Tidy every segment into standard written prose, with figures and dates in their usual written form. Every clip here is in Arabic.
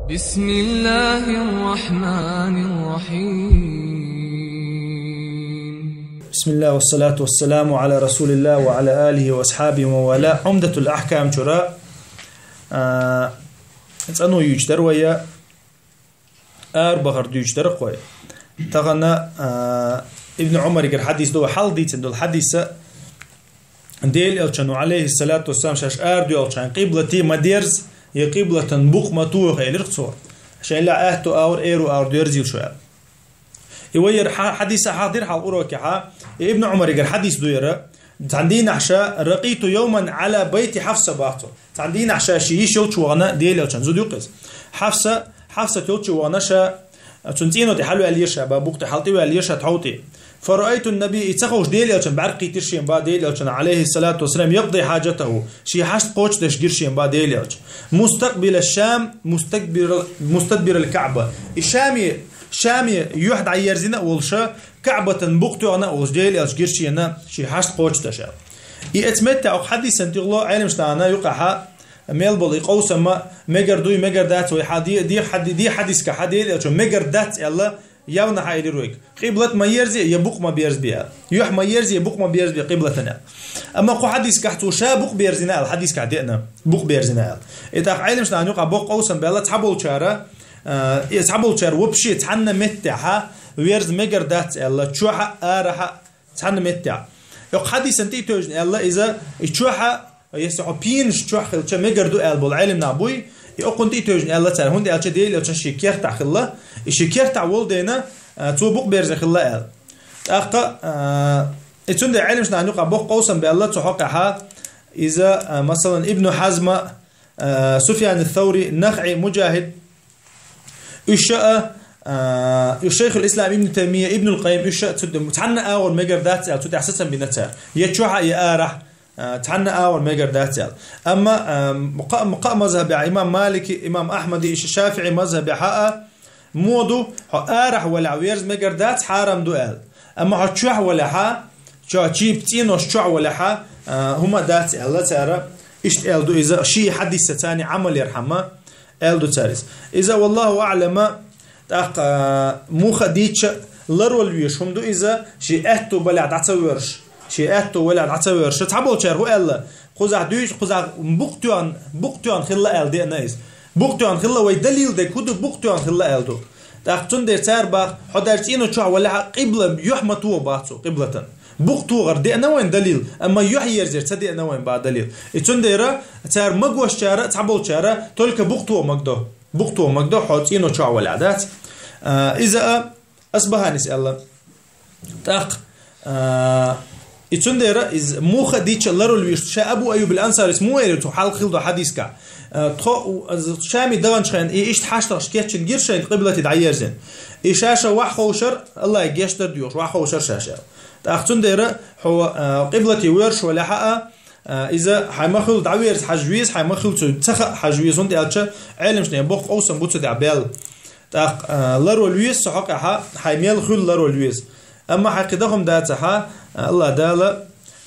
بسم الله الرحمن الرحيم. بسم الله والصلاة والسلام على رسول الله وعلى آله وأصحابه وموالاه. عمدة الأحكام جراء أنو يجدر ويا بغر يجدر قوي تغنى ابن عمر يقول حديث دو حال ديت دو الحديث ديل يلشنو عليه الصلاة والسلام شاش دو يلشن قبلتي مديرز يقبلة بوق متوه غير خصور عشان لا أهتو أور ديرزيل شوية يوير حديث حاضر حال أوروكها ابن عمر يقول حديث دويرة تعندين عشاء رقيت يوما على بيت حفصة باطل تعندين عشاء شيش يلش وانا ديل يلشن زود يقز حفصة يلش وانا شا تنتينو تحلو اليشا بابوك تحلتي اليشا تحوتي فرأيت النبي يتخوش ديل يلشن بعرقي تشين با ديل يلشن عليه الصلاة والسلام يقضي حاجته شي حشت قوش تشجير شين با ديل يلشن مستقبل الشام مستدبر الكعبة شامي يوحد عيرزنا والشا كعبة بوقتو أنا والجيل يلشجير شينا شي حشت قوش تشا يتمتع أو حديث أنت الله علم شتانا يقعها ميلبل يقوسم ما مجردوي مجردات ويحدي دي حديث كحديل يلشن مجردات يلا يونا حايل رويك قبلة ما يرزي يبوق ما بيرز بيها يوح ما يرزي يبوق ما بيرز بيها قبلتنا أما قو حديث كحتو شا بوق بيرزنا الحديث كحدينا بوق بيرزنا إذا علمش نحن يقع بوق أوسم بيلا تحبول شارة تحبول شار وبشي تحنا متعها ويرز مجردات يلا تشوحة آرها تحنا متع يق حديث انتي توجن يلا إذا تشوحة يسحو بينش تشوح خلش مجردو البول علم نابوي يقول انتي توجن يلا تعال هون دي ديل يلا شيكير تاع خلا الشيكير تاع ولدنا تو بوق بيرز خلا ال اقا اتون دي علمش نحن يقع بوق قوسم بالله تحقها إذا مثلا ابن حزم سفيان الثوري نخعي مجاهد الشيخ الإسلام ابن تيمية ابن القيم تحنا أول مجر ذات تحسسا بنتار يتشوح يارح تحنا أول مجر ذات أما مقام مذهب إمام مالك إمام أحمد الشافعي مذهب حق مودو آرح ولا ويرز مجر ذات حرام دوال أما هتشوح ولا حا شيء بتينو شوح ولا حا هما ذات الله تعالى إشت ألدو إذا شيء حديث ثاني عمل يرحمه ألدو تاريس إذا والله أعلم تاق مو خديتش لرول ويش هم دو إذا شيء أهتو بلع دعتورش شيء أهتو ولا دعتورش تعبوا شرهو ألا خزع دويش خزع بقتوان خلا أل دي نايس بقتوان خلا ويدليل ده كده بقتوان خلا ألدو تاق تندر تار باخ حدارتينو شو ولا قبلة يحمتوا باعتو قبلة بقتو غر دي نوين دليل اما يحير زر تدي نوين بعد دليل اتنديرا تار مغوش شارع تعبول شارع تلك بقتو مقدو حاطينو شع والعادات اذا اصبح نسال تاق اتنديرا از مو خديتش لرول ويش ابو ايوب الانصاري اسمو يرتو حال خلدو حديثك تخو شامي دغن شين ايش حاشتر شكيتشن غيرشين قبلتي دعيرزن ايشاشه وحوشر الله يجشتر ديوش وحوشر شاشه تأختون ديرة هو قبلتي ويرش ولا حقا إذا حيمخل دعويرز حجويز حيمخل تخ حجويز هون ديالشة علمش نه بوق أوسم بوتو دعبال تأخ لرو لويز سحقها حيميل خل لرو لويز أما حقيقتهم داتها الله دالا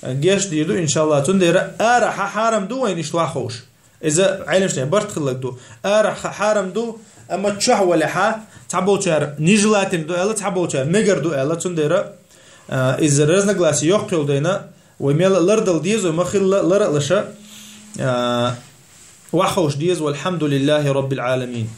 جيش ديدو إن شاء الله تون ديرة أرح حرم دو وين إشتوا خوش إذا علمش نه برت خلق دو أرح حرم دو أما تشح ولا ح تعبول شهر نجلاتين دو ألا تعبول شهر مجر دو ألا تون ديرة إذا رزنا جلاسي يقتل دينا ويميل لردل ديز ومخل لرق لشا وحوش ديز والحمد لله رب العالمين.